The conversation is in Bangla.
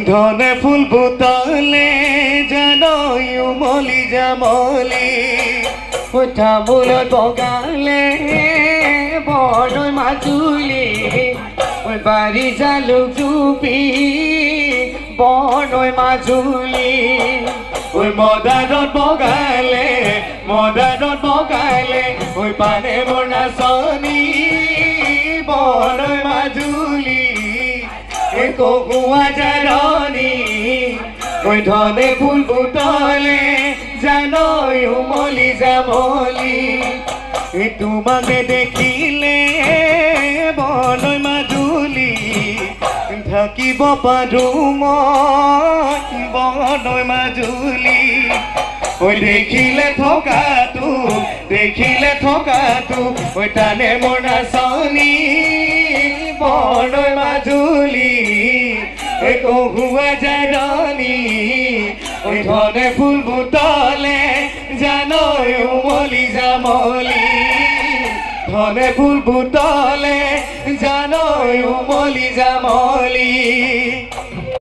ধনে ফুল বুতলে জানই উমলি জামলি তামোলত বগালে বড়ই মাজুলি বাড়ি জালুক জুপি বড়ই মাজুলি ওই মদারত বগালে ওই পানে মোনা সনি বড়ই মাজুলি এ কগুয়া জারনি ওই ধনে ফুল বুতলে জানই উমলি জামলি তোমাকে দেখিলে বড়ই মাজুলি থাকিব পাৰো মই বড়ই মাজুলি ওই দেখিলে থকাটো ওই টানে মোনা সনি বড়ই মাজুলি এ কহুয়া জারনি ওই ধনে ফুল বুতলে জানই উমলি জামলি ধনে ফুল বুতলে জানই উমলি জামলি